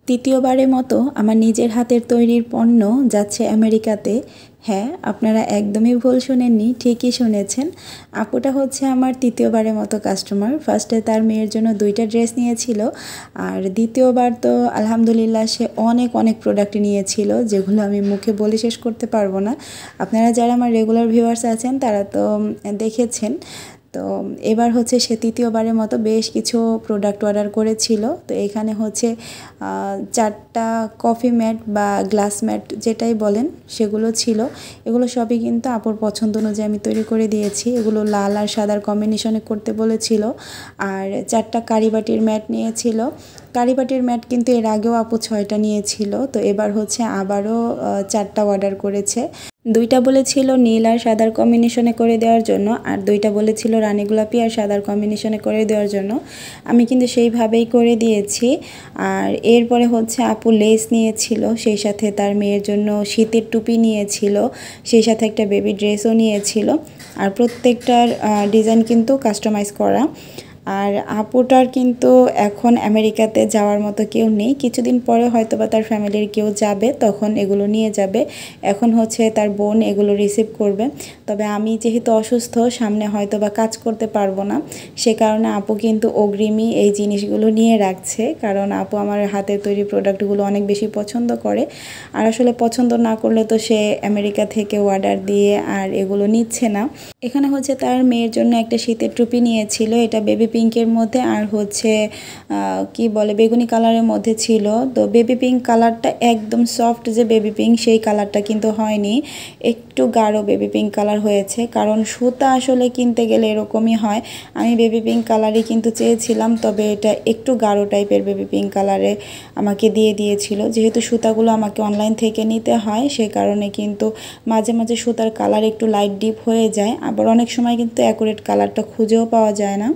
তৃতীয়বারের মতো আমার নিজের হাতের তৈরির পণ্য যাচ্ছে আমেরিকাতে। হ্যাঁ, আপনারা একদমই ভুল শোনেননি, ঠিকই শুনেছেন। আপুটা হচ্ছে আমার তৃতীয়বারের মতো কাস্টমার। ফার্স্টে তার মেয়ের জন্য 2টা ড্রেস নিয়েছিল, আর দ্বিতীয়বার তো আলহামদুলিল্লাহ সে অনেক অনেক প্রোডাক্ট নিয়েছিল, যেগুলো আমি মুখে বলে শেষ করতে পারবো না। আপনারা যারা আমার রেগুলার ভিউয়ার্স আছেন তারা তো দেখেছেন। তো এবার হচ্ছে সে তৃতীয়বারের মতো বেশ কিছু প্রোডাক্ট অর্ডার করেছিল। তো এখানে হচ্ছে 4টা কফি ম্যাট বা গ্লাস ম্যাট যেটাই বলেন সেগুলো ছিল। এগুলো সবই কিন্তু আপুর পছন্দ অনুযায়ী আমি তৈরি করে দিয়েছি। এগুলো লাল আর সাদার কম্বিনেশনে করতে বলেছিল। আর 4টা কারিবাটির ম্যাট নিয়েছিল। কারিবাটির ম্যাট কিন্তু এর আগেও আপু 6টা নিয়েছিল। তো এবার হচ্ছে আবারও 4টা অর্ডার করেছে। 2টা বলেছিল নীল আর সাদার কম্বিনেশনে করে দেওয়ার জন্য, আর 2টা বলেছিল রানী গোলাপি আর সাদার কম্বিনেশনে করে দেওয়ার জন্য। আমি কিন্তু সেইভাবেই করে দিয়েছি। আর এরপরে হচ্ছে আপু লেস নিয়েছিল, সেই সাথে তার মেয়ের জন্য শীতের টুপি নিয়েছিল, সেই সাথে একটা বেবি ড্রেসও নিয়েছিল। আর প্রত্যেকটার ডিজাইন কিন্তু কাস্টমাইজ করা। আর আপুটার কিন্তু এখন আমেরিকাতে যাওয়ার মতো কেউ নেই। কিছুদিন পরে হয়তো বা তার ফ্যামিলির কেউ যাবে, তখন এগুলো নিয়ে যাবে। এখন হচ্ছে তার বোন এগুলো রিসিভ করবে। তবে আমি যেহেতু অসুস্থ, সামনে হয়তো বা কাজ করতে পারবো না, সে কারণে আপু কিন্তু অগ্রিমই এই জিনিসগুলো নিয়ে রাখছে। কারণ আপু আমার হাতের তৈরি প্রোডাক্টগুলো অনেক বেশি পছন্দ করে। আর আসলে পছন্দ না করলে তো সে আমেরিকা থেকে অর্ডার দিয়ে আর এগুলো নিচ্ছে না। এখানে হচ্ছে তার মেয়ের জন্য একটা শীতের টুপি নিয়েছিল, এটা বেবি পিঙ্কের মধ্যে আর হচ্ছে কি বলে বেগুনি কালারের মধ্যে ছিল। তো বেবি পিঙ্ক কালারটা একদম সফট যে বেবি পিঙ্ক সেই কালারটা কিন্তু হয়নি, একটু গাঢ় বেবি পিঙ্ক কালার হয়েছে। কারণ সুতা আসলে কিনতে গেলে এরকমই হয়। আমি বেবি পিঙ্ক কালারই কিন্তু চেয়েছিলাম, তবে এটা একটু গাঢ় টাইপের বেবি পিঙ্ক কালারে আমাকে দিয়ে দিয়েছিল। যেহেতু সুতাগুলো আমাকে অনলাইন থেকে নিতে হয়, সে কারণে কিন্তু মাঝে মাঝে সুতার কালার একটু লাইট ডিপ হয়ে যায়, আবার অনেক সময় কিন্তু অ্যাকুরেট কালারটা খুঁজেও পাওয়া যায় না।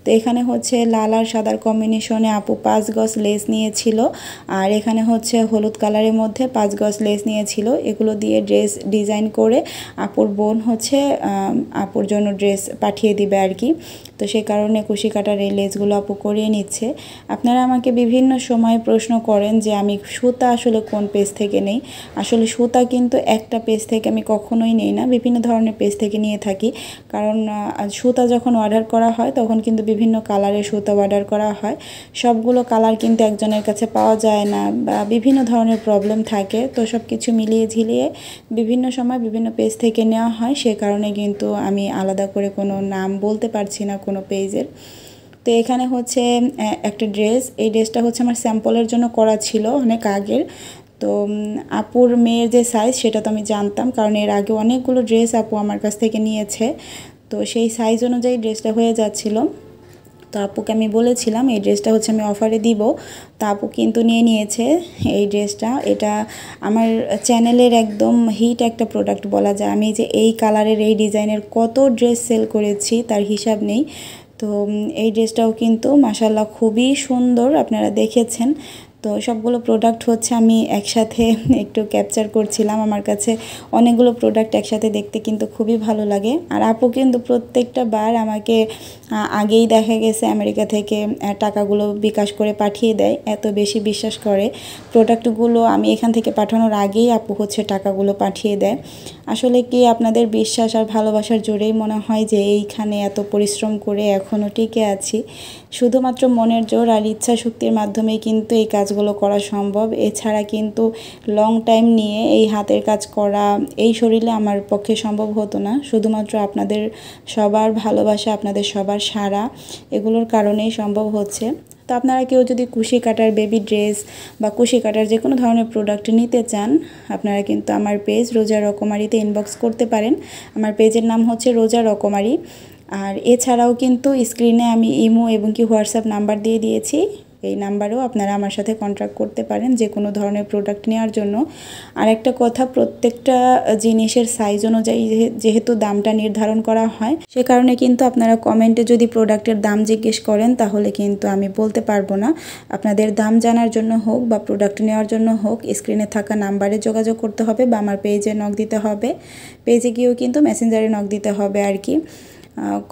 তো এখানে হচ্ছে লাল আর সাদার কম্বিনেশনে আপু 5 গজ লেস নিয়েছিল, আর এখানে হচ্ছে হলুদ কালারের মধ্যে 5 গজ লেস নিয়েছিল। এগুলো দিয়ে ড্রেস ডিজাইন করে আপুর বোন হচ্ছে আপুর জন্য ড্রেস পাঠিয়ে দিবে আর কি। তো সেই কারণে কুশি কাটার এই লেসগুলো আপু করিয়ে নিচ্ছে। আপনারা আমাকে বিভিন্ন সময় প্রশ্ন করেন যে আমি সুতা আসলে কোন পেজ থেকে নেই। আসলে সুতা কিন্তু একটা পেজ থেকে আমি কখনোই নেই না, বিভিন্ন ধরনের পেজ থেকে নিয়ে থাকি। কারণ সুতা যখন অর্ডার করা হয় তখন কিন্তু বিভিন্ন কালারের সুতা অর্ডার করা হয়। সবগুলো কালার কিন্তু একজনের কাছে পাওয়া যায় না, বা বিভিন্ন ধরনের প্রবলেম থাকে। তো সব কিছু মিলিয়ে ঝিলিয়ে বিভিন্ন সময় বিভিন্ন পেজ থেকে নেওয়া হয়। সে কারণে কিন্তু আমি আলাদা করে কোনো নাম বলতে পারছি না কোনো পেজের। তো এখানে হচ্ছে একটা ড্রেস, এই ড্রেসটা হচ্ছে আমার স্যাম্পলের জন্য করা ছিল অনেক আগের। তো আপুর মেয়ের যে সাইজ সেটা তো আমি জানতাম, কারণ এর আগে অনেকগুলো ড্রেস আপু আমার কাছ থেকে নিয়েছে। তো সেই সাইজ অনুযায়ী ড্রেসটা হয়ে যাচ্ছিল। তো আপুকে আমি বলেছিলাম এই ড্রেসটা হচ্ছে আমি অফারে দিব। তো আপু কিন্তু নিয়ে নিয়েছে এই ড্রেসটা। এটা আমার চ্যানেলের একদম হিট একটা প্রোডাক্ট বলা যায়। আমি যে এই কালারের এই ডিজাইনের কত ড্রেস সেল করেছি তার হিসাব নেই। তো এই ড্রেসটাও কিন্তু মাশাল্লাহ খুবই সুন্দর, আপনারা দেখেছেন। তো সবগুলো প্রোডাক্ট হচ্ছে আমি একসাথে একটু ক্যাপচার করছিলাম। আমার কাছে অনেকগুলো প্রোডাক্ট একসাথে দেখতে কিন্তু খুবই ভালো লাগে। আর আপু কিন্তু প্রত্যেকটা বার আমাকে আগেই দেখা গেছে আমেরিকা থেকে টাকাগুলো বিকাশ করে পাঠিয়ে দেয়, এত বেশি বিশ্বাস করে। প্রোডাক্টগুলো আমি এখান থেকে পাঠানোর আগেই আপু হচ্ছে টাকাগুলো পাঠিয়ে দেয়। আসলে কি আপনাদের বিশ্বাস আর ভালোবাসার জোরেই মনে হয় যে এইখানে এত পরিশ্রম করে এখনও টিকে আছি। শুধুমাত্র মনের জোর আর ইচ্ছা শক্তির মাধ্যমেই কিন্তু এই কাজগুলো করা সম্ভব। এছাড়া কিন্তু লং টাইম নিয়ে এই হাতের কাজ করা এই শরীরে আমার পক্ষে সম্ভব হতো না। শুধুমাত্র আপনাদের সবার ভালোবাসা, আপনাদের সবার সাড়া, এগুলোর কারণেই সম্ভব হচ্ছে। তো আপনারা কেউ যদি কুশি কাটার বেবি ড্রেস বা কুশি কাটার যে কোনো ধরনের প্রোডাক্ট নিতে চান, আপনারা কিন্তু আমার পেজ রোজা রকমারিতে ইনবক্স করতে পারেন। আমার পেজের নাম হচ্ছে রোজা রকমারি। আর এছাড়াও কিন্তু স্ক্রিনে আমি ইমো এবং কি হোয়াটসঅ্যাপ নাম্বার দিয়ে দিয়েছি, এই নাম্বারেও আপনারা আমার সাথে কন্ট্যাক্ট করতে পারেন যে কোনো ধরনের প্রোডাক্ট নেওয়ার জন্য। আর একটা কথা, প্রত্যেকটা জিনিসের সাইজ অনুযায়ী যেহেতু দামটা নির্ধারণ করা হয়, সে কারণে কিন্তু আপনারা কমেন্টে যদি প্রোডাক্টের দাম জিজ্ঞেস করেন তাহলে কিন্তু আমি বলতে পারবো না। আপনাদের দাম জানার জন্য হোক বা প্রোডাক্ট নেওয়ার জন্য হোক, স্ক্রিনে থাকা নাম্বারে যোগাযোগ করতে হবে বা আমার পেজে নক দিতে হবে। পেজে গিয়েও কিন্তু মেসেঞ্জারে নক দিতে হবে আর কি।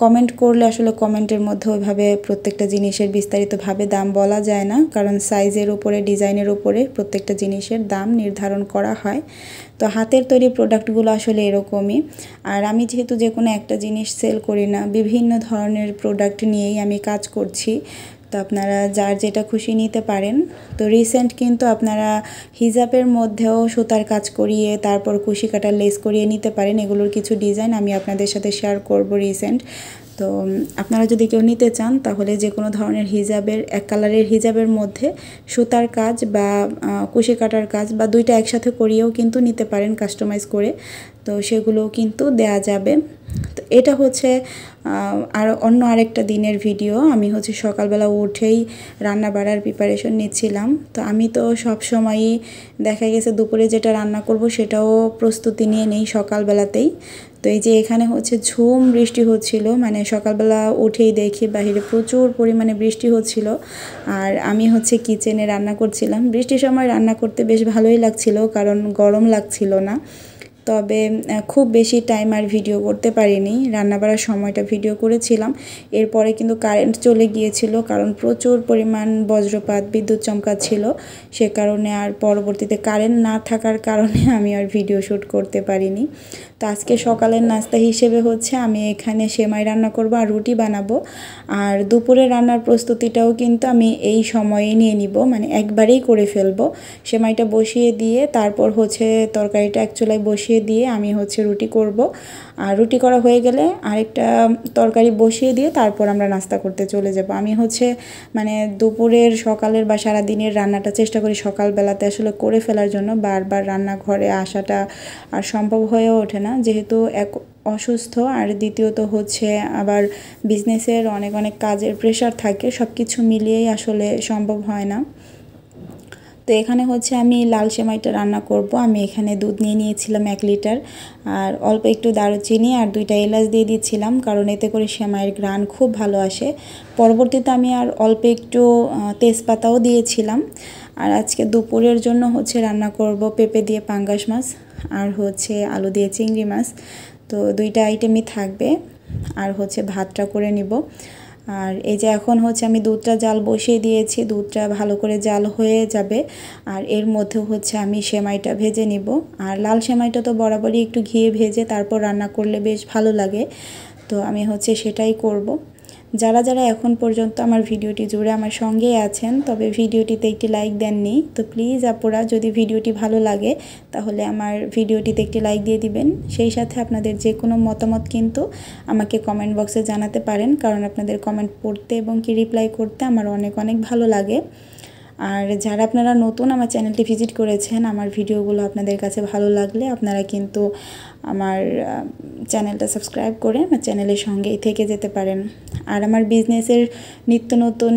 কমেন্ট করলে আসলে কমেন্টের মধ্যে ওইভাবে প্রত্যেকটা জিনিসের বিস্তারিতভাবে দাম বলা যায় না, কারণ সাইজের উপরে ডিজাইনের উপরে প্রত্যেকটা জিনিসের দাম নির্ধারণ করা হয়। তো হাতের তৈরি প্রোডাক্টগুলো আসলে এরকমই। আর আমি যেহেতু যে কোনো একটা জিনিস সেল করি না, বিভিন্ন ধরনের প্রোডাক্ট নিয়েই আমি কাজ করছি। তো আপনারা যার যেটা খুশি নিতে পারেন। তো রিসেন্ট কিন্তু আপনারা হিজাবের মধ্যেও সুতার কাজ করিয়ে তারপর কুশি কাটার লেস করিয়ে নিতে পারেন। এগুলোর কিছু ডিজাইন আমি আপনাদের সাথে শেয়ার করব রিসেন্ট। তো আপনারা যদি কেউ নিতে চান তাহলে যে কোনো ধরনের হিজাবের এক কালারের হিজাবের মধ্যে সুতার কাজ বা কুশি কাটার কাজ বা দুইটা একসাথে করিয়েও কিন্তু নিতে পারেন কাস্টমাইজ করে। তো সেগুলোও কিন্তু দেয়া যাবে। তো এটা হচ্ছে আর অন্য আরেকটা দিনের ভিডিও। আমি হচ্ছে সকালবেলা উঠেই রান্না বাড়ার প্রিপারেশন নিচ্ছিলাম। তো আমি তো সব সময়ই দেখা গেছে দুপুরে যেটা রান্না করব সেটাও প্রস্তুতি নিয়ে নেই সকালবেলাতেই। তো এই যে এখানে হচ্ছে ঝুম বৃষ্টি হচ্ছিল, মানে সকালবেলা উঠেই দেখি বাইরে প্রচুর পরিমাণে বৃষ্টি হচ্ছিল। আর আমি হচ্ছে কিচেনে রান্না করছিলাম। বৃষ্টির সময় রান্না করতে বেশ ভালোই লাগছিল, কারণ গরম লাগছিল না। তবে খুব বেশি টাইম আর ভিডিও করতে পারিনি, রান্না বাড়ার সময়টা ভিডিও করেছিলাম। এরপরে কিন্তু কারেন্ট চলে গিয়েছিল, কারণ প্রচুর পরিমাণ বজ্রপাত বিদ্যুৎ চমকাচ্ছিল। সে কারণে আর পরবর্তীতে কারেন্ট না থাকার কারণে আমি আর ভিডিও শ্যুট করতে পারিনি। তো আজকে সকালের নাস্তা হিসেবে হচ্ছে আমি এখানে সেমাই রান্না করব আর রুটি বানাবো। আর দুপুরে রান্নার প্রস্তুতিটাও কিন্তু আমি এই সময়ে নিয়ে নিব, মানে একবারেই করে ফেলবো। সেমাইটা বসিয়ে দিয়ে তারপর হচ্ছে তরকারিটা এক চুলায় বসিয়ে দিয়ে আমি হচ্ছে রুটি করব। আর রুটি করা হয়ে গেলে আরেকটা তরকারি বসিয়ে দিয়ে তারপর আমরা নাস্তা করতে চলে যাব। আমি হচ্ছে মানে দুপুরের সকালের বা সারাদিনের রান্নাটা চেষ্টা করি সকালবেলাতে আসলে করে ফেলার জন্য। বারবার রান্নাঘরে আসাটা আর সম্ভব হয়ে ওঠে না, যেহেতু এক অসুস্থ, আর দ্বিতীয়ত হচ্ছে আবার বিজনেসের অনেক অনেক কাজের প্রেশার থাকে, সব কিছু মিলিয়েই আসলে সম্ভব হয় না। তো এখানে হচ্ছে আমি লাল সেমাইটা রান্না করব। আমি এখানে দুধ নিয়ে নিয়েছিলাম 1 লিটার, আর অল্প একটু দারুচিনি আর 2টা এলাচ দিয়ে দিচ্ছিলাম, কারণ এতে করে সেমাইয়ের ঘ্রাণ খুব ভালো আসে। পরবর্তীতে আমি আর অল্প একটু তেজপাতাও দিয়েছিলাম। আর আজকে দুপুরের জন্য হচ্ছে রান্না করব পেঁপে দিয়ে পাঙ্গাস মাছ আর হচ্ছে আলু দিয়ে চিংড়ি মাছ। তো 2টা আইটেমই থাকবে। আর হচ্ছে ভাতটা করে নিব। আর এই যে এখন হচ্ছে আমি দুধটা জাল বসিয়ে দিয়েছি, দুধটা ভালো করে জাল হয়ে যাবে। আর এর মধ্যে হচ্ছে আমি সেমাইটা ভেজে নিব। আর লাল সেমাইটা তো বরাবরই একটু ঘিয়ে ভেজে তারপর রান্না করলে বেশ ভালো লাগে। তো আমি হচ্ছে সেটাই করব। যারা যারা এখন পর্যন্ত আমার ভিডিওটি জুড়ে আমার সঙ্গেই আছেন, তবে ভিডিওটিতে একটি লাইক দেননি, তো প্লিজ আপুরা যদি ভিডিওটি ভালো লাগে তাহলে আমার ভিডিওটিতে একটি লাইক দিয়ে দিবেন। সেই সাথে আপনাদের যে কোনো মতামত কিন্তু আমাকে কমেন্ট বক্সে জানাতে পারেন, কারণ আপনাদের কমেন্ট পড়তে এবং কি রিপ্লাই করতে আমার অনেক অনেক ভালো লাগে। আর যারা আপনারা নতুন আমার চ্যানেলটি ভিজিট করেছেন, আমার ভিডিওগুলো আপনাদের কাছে ভালো লাগলে আপনারা কিন্তু আমার চ্যানেলটা সাবস্ক্রাইব করে আমার চ্যানেলের সঙ্গেই থেকে যেতে পারেন। আর আমার বিজনেসের নিত্য নতুন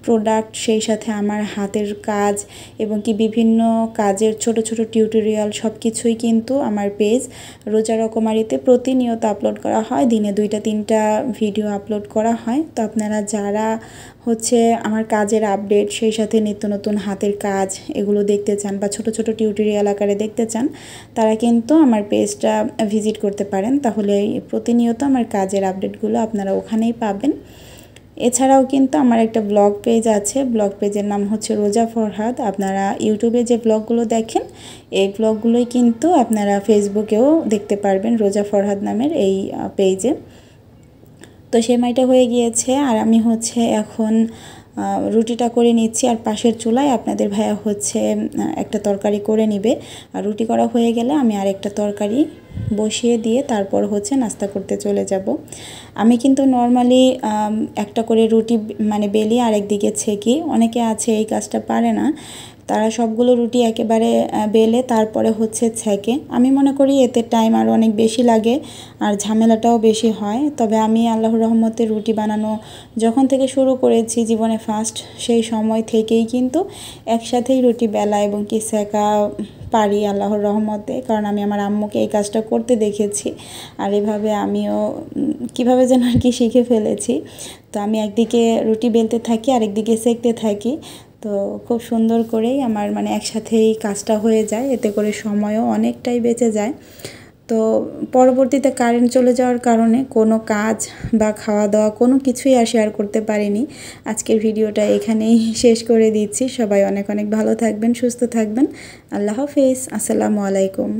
প্রোডাক্ট, সেই সাথে আমার হাতের কাজ এবং কি বিভিন্ন কাজের ছোট ছোট টিউটোরিয়াল সব কিছুই কিন্তু আমার পেজ রোজা রকমারিতে প্রতিনিয়ত আপলোড করা হয়। দিনে 2টা 3টা ভিডিও আপলোড করা হয়। তো আপনারা যারা হচ্ছে আমার কাজের আপডেট, সেই সাথে নিত্য নতুন হাতের কাজ এগুলো দেখতে চান বা ছোট ছোট টিউটোরিয়াল আকারে দেখতে চান, তারা কিন্তু আমার পেজটা ভিজিট করতে পারেন। তাহলে প্রতিনিয়ত আমার কাজের আপডেটগুলো আপনারা ওখানেই পাবেন। এছাড়াও কিন্তু আমার একটা ব্লগ পেজ আছে, ব্লগ পেজের নাম হচ্ছে রোজা ফরহাদ। আপনারা ইউটিউবে যে ব্লগগুলো দেখেন এই ব্লগগুলোই কিন্তু আপনারা ফেসবুকেও দেখতে পারবেন রোজা ফরহাদ নামের এই পেজে। তো সেমাইটা হয়ে গিয়েছে, আর আমি হচ্ছে এখন রুটিটা করে নিচ্ছি। আর পাশের চুলায় আপনাদের ভাইয়া হচ্ছে একটা তরকারি করে নিবে। আর রুটি করা হয়ে গেলে আমি আরেকটা তরকারি বসিয়ে দিয়ে তারপর হচ্ছে নাস্তা করতে চলে যাব। আমি কিন্তু নর্মালি একটা করে রুটি মানে বেলি আর একদিকে ছেঁকি। অনেকে আছে এই কাজটা পারে না, তারা সবগুলো রুটি একেবারে বেলে তারপরে হচ্ছে ছেঁকে। আমি মনে করি এতে টাইম আরও অনেক বেশি লাগে আর ঝামেলাটাও বেশি হয়। তবে আমি আল্লাহর রহমতে রুটি বানানো যখন থেকে শুরু করেছি জীবনে ফার্স্ট, সেই সময় থেকেই কিন্তু একসাথেই রুটি বেলা এবং কি ছেঁকা পারি আল্লাহর রহমতে, কারণ আমি আমার আম্মুকে এই কাজটা করতে দেখেছি। আর এভাবে আমিও কীভাবে যেন আর কি শিখে ফেলেছি। তো আমি একদিকে রুটি বেলতে থাকি আর একদিকে সেঁকতে থাকি। তো খুব সুন্দর করেই আমার মানে একসাথেই কাজটা হয়ে যায়, এতে করে সময়ও অনেকটাই বেঁচে যায়। তো তো পরবর্তীতে কারেন্ট চলে যাওয়ার কারণে কোনো কাজ বা খাওয়া দাওয়া কোনো কিছুই আর শেয়ার করতে পারিনি। আজকের ভিডিওটা এখানেই শেষ করে দিচ্ছি। সবাই অনেক অনেক ভালো থাকবেন, সুস্থ থাকবেন। আল্লাহ হাফেজ। আসসালামু আলাইকুম।